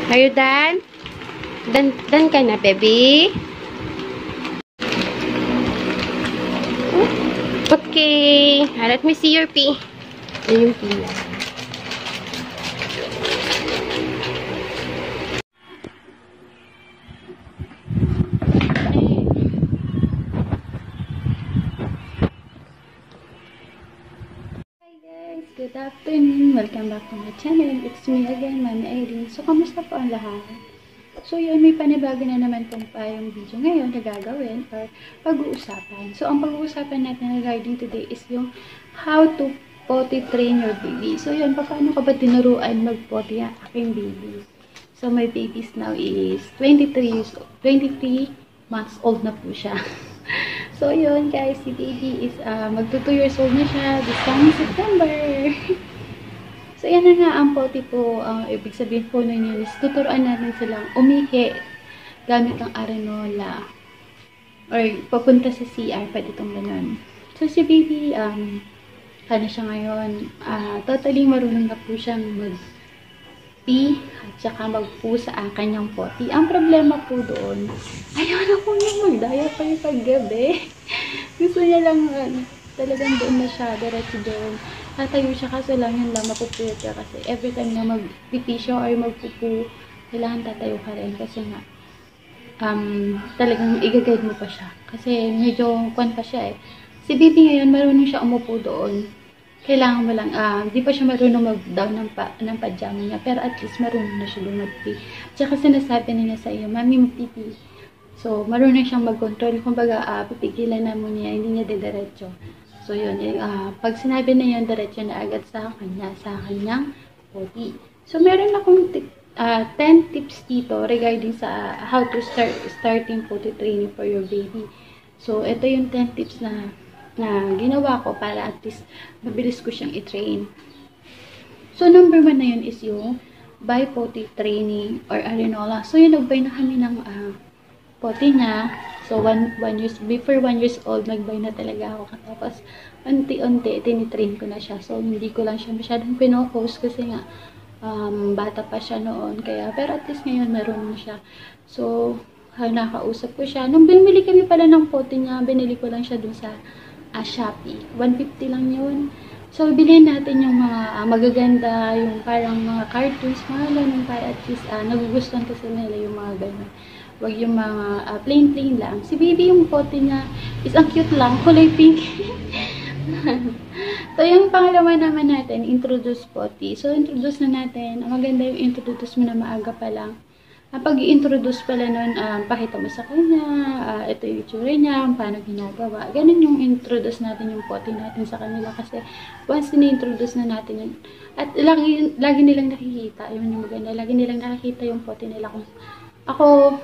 Are you done? Done ka na, baby? Okay. Let me see your pee. Ayan yung pee niya. Good afternoon! Welcome back to my channel. It's me again, Mami Irene. So, kamusta po ang lahat? So, yun, may panibago na naman pong yung video ngayon na gagawin or pag-uusapan. So, ang pag-uusapan natin regarding today is yung how to potty train your baby. So, yun, paano ka ba tinuruan mag-potty ang aking baby? So, my baby now is 23 months old na po siya. So, yun guys, si baby is magto 2 years old na siya this coming September. So, yan na nga ang potty po. Ibig sabihin po nun yun is tuturuan natin silang umihi gamit ang arenola. Or papunta sa CR, pwede itong ganun. So, si baby, ano siya ngayon, totally marunong na po siyang mag-pee at saka mag-poo sa kanyang potty. Ang problema po doon, ayaw na po niya mag-daya pa yung paggabi. Gusto niya lang, talagang doon na siya, diretso doon. Tatayo siya kasi lang yun lang, mapupuyot siya kasi every time na mag-pee siya or mag-poo, kailangan tatayo ka rin kasi nga, talagang i-guide mo pa siya. Kasi medyo kwan pa siya eh. Si baby ngayon, marunong siya umupo doon. Kailangan mo lang, di pa siya marunong mag-down ng pajama niya, pero at least marunong na siya lumagpi. Tsaka sinasabi niya sa iyo, Mami, magpipi. So, marunong siyang mag-control. Kumbaga, pipigilan na mo niya, hindi niya didiretso. So, yun. Pag sinabi na yun, diretso na agad sa kanyang potty. So, meron akong 10 tips dito regarding sa how to starting potty training for your baby. So, ito yung 10 tips na ginawa ko para at least mabilis ko siyang i-train. So, number 1 na yun is yung by potty training or arenola. So, yun, nagbay na kami ng potty niya. So, before 1 years old, nagbay na talaga ako. Tapos, unti-unti, tinitrain ko na siya. So, hindi ko lang siya masyadong pino-post kasi nga, bata pa siya noon. Pero at least ngayon, meron na siya. So, nakausap ko siya. Nung binili kami pala ng potty niya, binili ko lang siya dun sa Shopee. 150 lang yun. So, bilhin natin yung mga magaganda, yung parang mga cartoons, mga ganun, para at least nagugustuhan kasi nila yung mga ganun. Wag yung mga plain lang. Si baby, yung potty niya is ang cute lang, kulay pink. So, yung pangalawa naman natin, introduce potty. So, introduce na natin. Maganda yung introduce mo na maaga pa lang. Pag i-introduce pala nun, pakita mo sa kanya, ito yung itsura niya, paano ginagawa. Ganun yung introduce natin yung potty natin sa kanila kasi once na-introduce na natin yun, at lagi nilang nakikita, yun yung maganda, lagi nilang nakikita yung potty nila. Kung ako,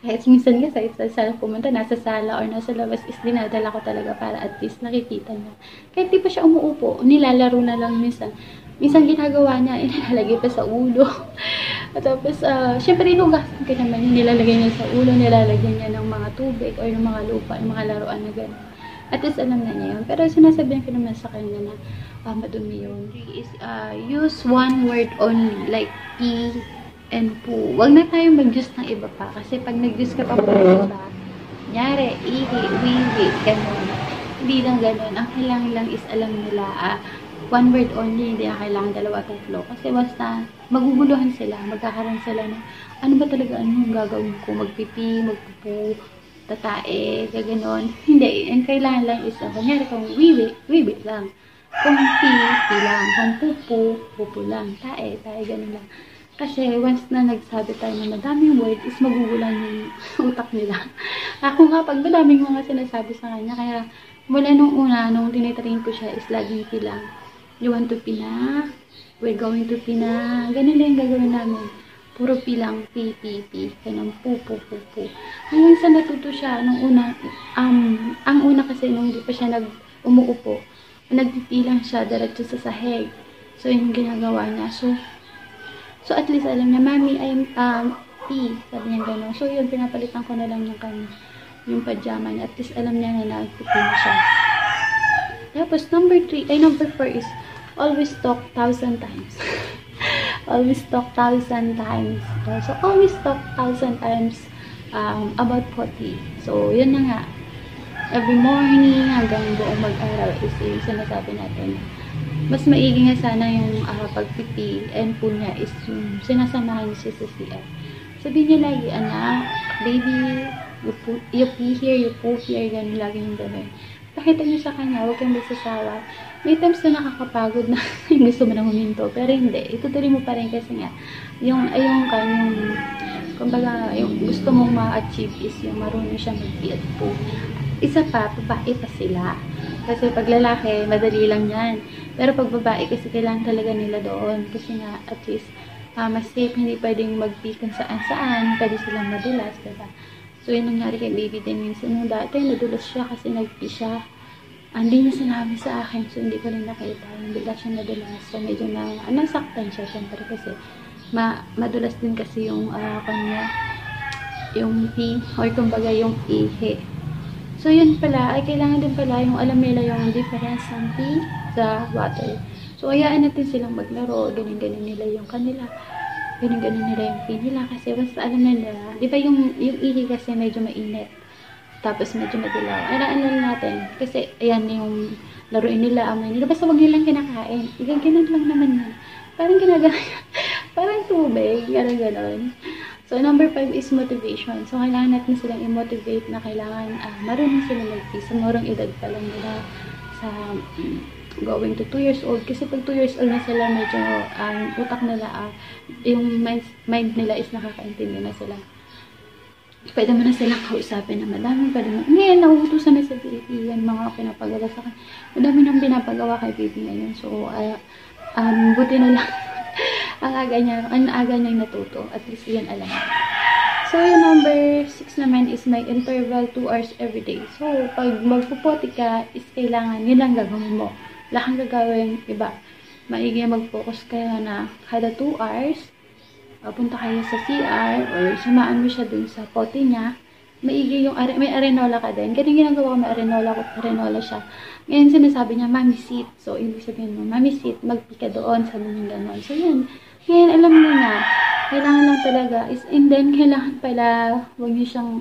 kahit minsan nga sa pumunta, nasa sala or nasa labas is dinadala ko talaga para at least nakikita niya. Kahit di pa siya umuupo, nilalaro na lang minsan. Minsan ginagawa niya, nilalagay pa sa ulo. At tapos, syempre inugasan ko naman yung nilalagay niya sa ulo, nilalagyan niya ng mga tubig or ng mga lupa, yung mga laruan na gano'n. At least alam na niya yun. Pero sinasabihan ko naman sa kanya na madumi yun. Use one word only, like pee and poo. Huwag na tayo mag-use ng iba pa. Kasi pag nag-use ka pa po ng iba, nyari, ihi, wiwi, gano'n. Hindi lang gano'n. Ang kailangan lang is alam nila, one word only, hindi na kailangan dalawa tatlo. Kasi basta, maguguluhan sila, magkakaroon sila ng, ano ba talaga, ano gagawin ko? Magpipi, magpupu, tatae, gaganon. Hindi, ang kailangan lang is, kunyari kung wiwi lang. Kung pi lang. Kung pupu lang. Tae, ganon lang. Kasi once na nagsabi tayo ng madaming word, is magugulan yung utak nila. Ako nga, pag madaming mga sinasabi sa kanya, kaya mula nung una, nung tinitrain ko siya, is laging pi lang. You want to pee na? We're going to pee na. Ganun lang yung gagawin namin. Puro pee lang. Pee. Ganun. Pu. Hanggang sa natuto siya. Nung una, ang una kasi nung hindi pa siya umuupo, nagpipee lang siya diretso sa sahig. So, yun yung ginagawa niya. So at least alam niya, Mami, I'm pee. Sabi niya gano'n. So, yun, pinapalitan ko na lang yung pajama niya. At least alam niya na nagpipee na siya. Tapos, number 4 is always talk 1,000 times. always talk 1,000 times. So, always talk 1,000 times about potty. So, yun na nga. Every morning hanggang buong mag-araw is yung sinasabi natin. Mas maigi nga sana yung pagpipi and poo niya is yung sinasamahan niya sa CR. Sabihin niya lagi, anak, baby, you pee here, you poo here, ganun, lagi yung ganun. Pakita niyo sa kanya, huwag kang magsasawa. May times na nakakapagod na gusto mo na huminto, pero hindi. Itutuloy mo pa rin kasi nga, yung kumbaga, yung gusto mong ma-achieve is yung marunong siya mag-pee at poo. Isa pa, babae pa sila. Kasi pag lalaki, madali lang yan. Pero pag babae, kasi kailangan talaga nila doon. Kasi nga, at least, mas safe, hindi pwedeng mag-pee kung saan-saan. Pwede silang madulas, diba? So, yun nangyari kay baby din minsan. Nung dati, nadulas siya kasi nag-pee siya. Hindi niya sinabi sa akin, so hindi ko rin nakita. Yung bigla siya nadulas. So, medyo nasaktan siya, syempre, kasi madulas din kasi yung kanya, yung pee, or kumbaga yung ihi. So, yun pala, ay kailangan din pala yung alam nila yung difference ng pee sa water. So, hayaan natin silang maglaro, ganun-ganun nila yung kanila. Ganun-ganun nila yung pee nila. Kasi basta alam nila, di ba yung ihi kasi medyo mainit. Tapos medyo madilaw. Alaan lang natin. Kasi, ayan yung laruin nila, amay nila. Basta wag nilang kinakain. Ganun lang naman yan. Parang parang tubig, gano'n. So, number 5 is motivation. So, kailangan natin silang i-motivate na kailangan marunong sila mag-pee. Sa murang edad pa lang nila sa going to 2 years old. Kasi pag 2 years old na sila, medyo utak nila, yung mind nila is nakakaintindi na sila. Pwede mo na silang kausapin na madami. Pwede mo, ngayon, nauutusan na sa baby. Yan mga pinapagawa sa kanya. Madami nang pinapagawa kay baby ngayon. So, buti na lang. ang aga niya natuto. At least yan alam. So, yung number 6 naman is may interval 2 hours every day. So, pag magpupoti ka, is kailangan, yun lang gagawin mo. Wala kang gagawin, iba. Maigi mag-focus kayo na kada 2 hours, punta kayo sa CR, or sumaan mo siya dun sa pote niya. Maigi yung, may arenola ka din. Ganyan ginagawa ko, may arenola siya. Ngayon, sinasabi niya, mommy sit. So, ibig sabihin mo, mommy sit, mag-pee ka doon, sabi niya gano'n. So, yun. Ngayon, alam niyo na, kailangan lang talaga is, and then, kailangan pala, huwag niyo siyang,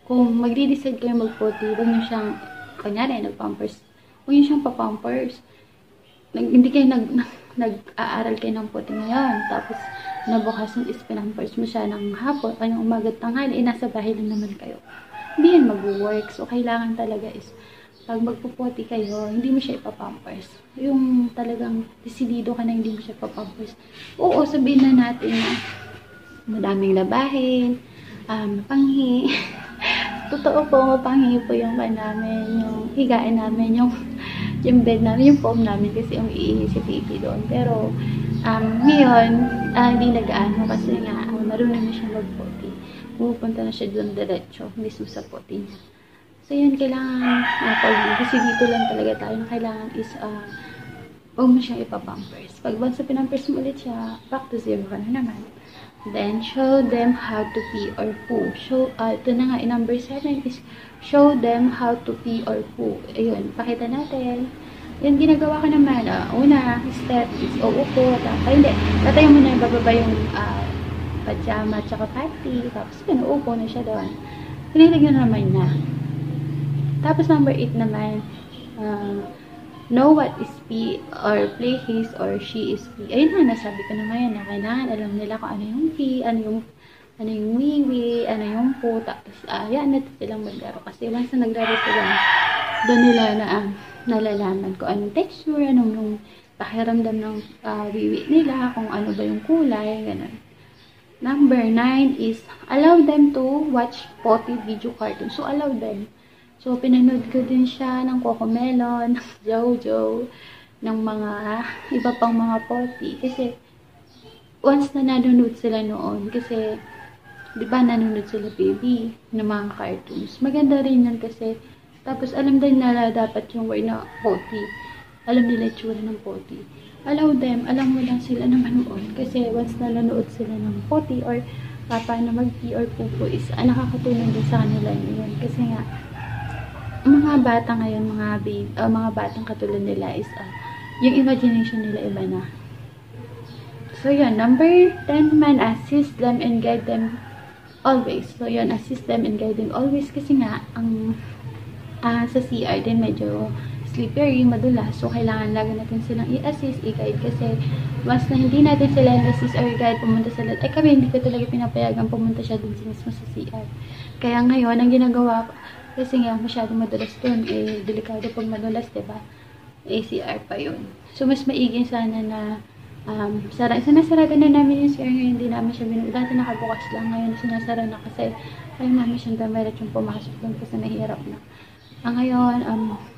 kung magde-decide kayo mag-potty, huwag niyo siyang, kanyari, nag-pampers, huwag niyo siyang pa-pampers. Hindi kayo nag-aaral kayo ng potty ngayon, tapos, nabukasan is pinampers mo siya ng hapon, o yung umagat tanghali, nasa bahay lang naman kayo. Hindi yan mag-work. So, kailangan talaga is, pag magpupoti kayo, hindi mo siya ipapampers. Yung talagang desidido ka na hindi mo siya ipapampers. Oo, sabihin na natin na madaming labahin, mapanghi. Totoo po, mapanghi po yung namin, yung higaan namin, yung bed namin, yung foam namin, kasi umiihi si baby doon. Pero, ngayon, hindi nag-aano kasi nga, marunong na siya mag-potty. Pumupunta na siya doon diretso, mismo sa potty niya. So, yun, kailangan, kasi dito lang talaga tayo, kailangan is, huwag mo siyang ipapampers. Pag once na pinampers mo ulit siya, back to 0 ka na naman. Then, show them how to pee or poo. Ito na nga, number 7 is, show them how to pee or poo. Ayun, pakita natin. Yan, ginagawa ko naman. Una, step is uupo. Hindi. Tatayo mo na yung bababa yung pajama tsaka panty. Tapos, uupo na siya doon. Tinitignan naman na. Tapos, number 8 naman, know what is pee or play his or she is pee. Ayun na, nasabi ko naman yan. Kailangan alam nila kung ano yung pee, ano yung wiwi, ano yung poo. Tapos, yan natin silang maglaro. Kasi once na naglaro sila, doon nila nalalaman kung anong texture, anong pakiramdam ng wiwi nila, kung ano ba yung kulay, gano'n. Number 9 is, allow them to watch potty video cartoon. So, allow them. So, pinanood ko din siya ng Cocomelon, ng Jojo, ng mga iba pang mga potty. Kasi, once na nanonood sila noon, kasi, di ba nanonood sila baby ng mga cartoons. Maganda rin yan kasi, tapos alam din nila dapat yung word na potty. Alam nila yung tsura ng potty. Allow them, alam mo lang sila na manood. Kasi once na nanood sila ng potty or paano mag-pee or pupo is nakakatulong din sa kanila yun. Kasi nga, mga bata ngayon, mga batang katulad nila is yung imagination nila iba na. So, yun. Number 10 naman, assist them and guide them always. So, yun. Assist them and guide them always. Kasi nga, ang sa CR din medyo slippery, madulas. So, kailangan lagi natin silang i-assist, i-guide. Kasi, once na hindi natin sila i-assist or guide, pumunta sila. Ay, kami, hindi ko talaga pinapayagan pumunta siya dun mismo sa CR. Kaya ngayon, ang ginagawa ko, kasi nga, masyadong madulas dun. Eh, delikado pag madulas, diba? ACR pa yun. So, mas maiging sana na sinasarado na namin yung CR ngayon. Hindi namin siya binubukas. Dati nakabukas lang. Ngayon, sinasara na kasi ayaw namin siyang damiret yung pumasok dun kasi nahihirap na. Ngayon,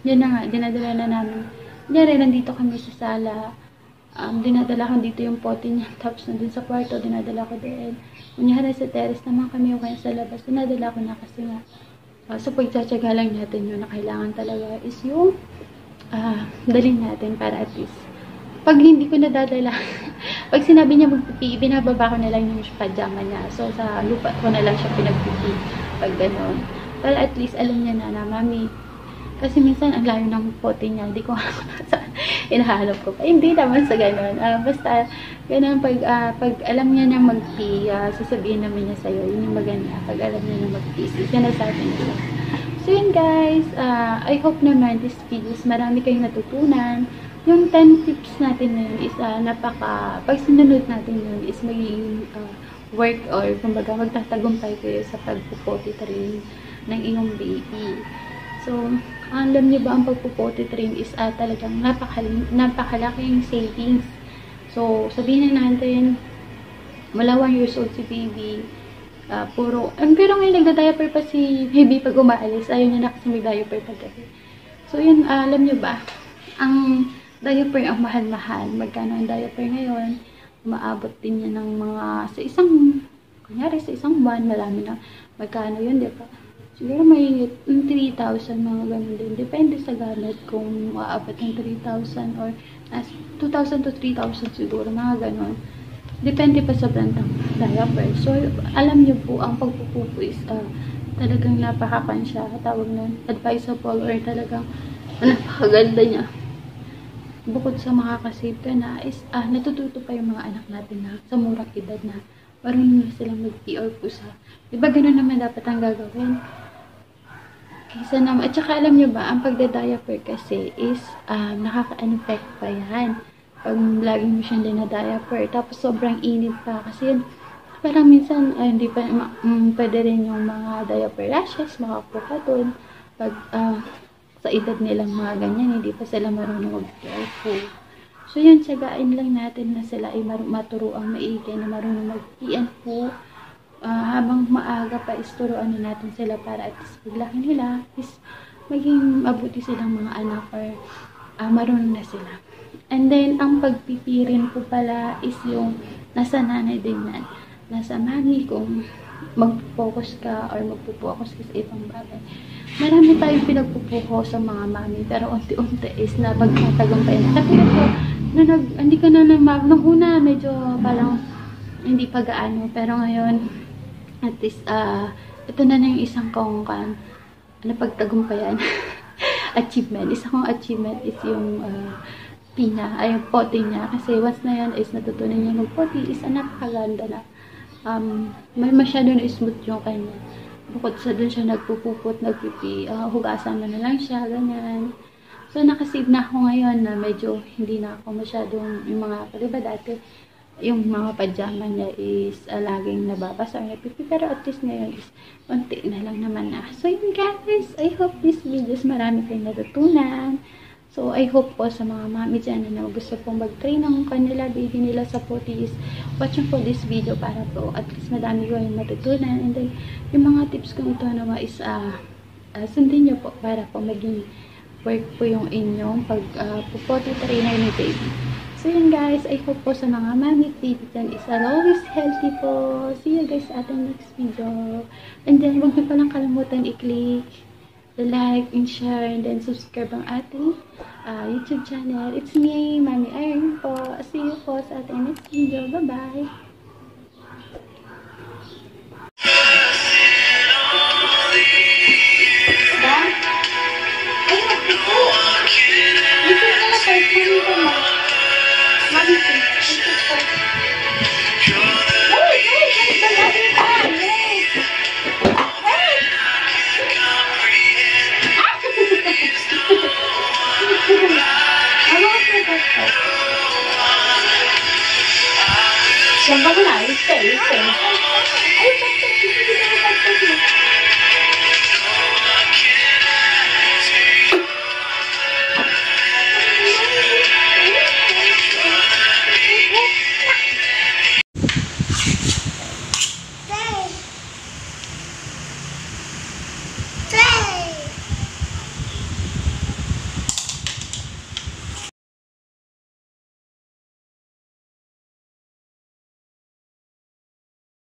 yun na nga, dinadala na namin. Diyan nandito kami sa sala. Dinadala ko dito yung pote niya. Tapos nandun sa kwarto, dinadala ko din. Kunyari sa terrace naman kami o kaya sa labas. Dinadala ko na kasi nga. So, pagtsatsaga lang natin yun na kailangan talaga is yung dalhin natin para at least. Pag hindi ko nadadala, pag sinabi niya magpipi, binababa ko na lang yung pajama niya. So, sa lupa ko na lang siya pinagpipi. Pag gano'n. Well, at least alam niya na mami. Kasi minsan, ang layo ng pote niya. Hindi ko inahanap ko pa. Hindi naman sa gano'n. Basta, gano'n, pag alam niya na mag-pee, sasabihin namin niya sa'yo. Yun yung maganda. Pag alam niya na mag-pee, sinasabi niya. So, yun guys. I hope naman this videos, marami kayong natutunan. Yung 10 tips natin na yun is pag sinunod natin yun is magiging work or kumbaga magtatagumpay kayo sa pagpupotty train ng iyong baby. So, alam niyo ba ang pagpupotty train is talagang napakalaking savings. So, sabihin na natin, mula 1 years old si baby, pero ngayon nagda-diaper pa si baby pag umaalis. Ayaw niya na kasi mag-diaper pag gabi. So, yun, alam niyo ba, ang diaper ang mahal-mahal. Magkano ang diaper ngayon? Umaabot din niya ng mga, kunyari sa isang buwan, marami na. Magkano yun, di ba? Siguro may 3,000 mga ganun din. Depende sa gamit kung maabot ng 3,000 or 2,000 to 3,000 siguro, mga ganun. Depende pa sa brand ng diaper. So, alam niyo po, ang pagpupupo is talagang napakapan siya. Tawag nun, advisable or talagang napakaganda niya. Bukod sa makakasave ka na, is natututo pa yung mga anak natin na sa murang edad na marunong na silang mag-pee or pusa. Diba ganun naman dapat ang gagawin? Kaysa naman, at saka alam nyo ba, ang pagda-diaper kasi is nakaka-infect pa yan. Pag lagi mo siyang dinadiaper, tapos sobrang init pa. Kasi yun, parang minsan, hindi pa, pwede rin yung mga diaper rashes, makakuha dun. Pag sa edad nilang mga ganyan, hindi pa sila marunong mag-careful. So, yun, tsagain lang natin na sila ay maturuang maigi na marunong mag-pee po. Habang maaga pa, turuan na natin sila para at least paglaki nila is maging mabuti silang mga anak or marunong na sila. And then, ang pagpipi rin po pala is yung nasa nanay din yan. Nasa mami kung mag-focus ka or magpo-focus ka sa ibang bagay. Marami tayong pinagpupuko sa mga mami, pero unti-unti is na pagtatagumpay na. Katulad ko, hindi ka na nung una, medyo parang hindi pa gaano, pero ngayon, at least, ito na yung isang kong pagtagumpayan. Achievement. Isa kong achievement is yung yung pote niya. Kasi once na yan is natutunan niya mag-pote, is napakaganda na. May masyado na smooth yung kanya. Bukod sa dun siya nagpupupot, nagpipi, hugasan na lang siya, ganyan. So, nakasave na ako ngayon na medyo hindi na ako masyadong yung mga, diba dati, yung mga pajama niya is laging nababasa or napipi, pero at least ngayon is konti na lang naman na. So, yun guys, I hope this videos marami kayong natutunan. So, I hope po sa mga mami dyan na gusto pong mag-train ng kanila, baby nila sa poties, watching po this video para po at least madami ko yung matutunan. And then, yung mga tips kong ito naman is sundin nyo po para po maging work po yung inyong pag-potty trainer ni baby. So, yun guys, I hope po sa mga mami baby dyan is always healthy po. See you guys sa ating next video. And then, huwag nyo palang kalimutan i-click the like and share and then subscribe ang ating YouTube channel. It's me, Mami Irene po. See you po sa ating next video. Bye-bye! Mami, Siyempre na, stay. Ay, pagpag, hindi na pagpag.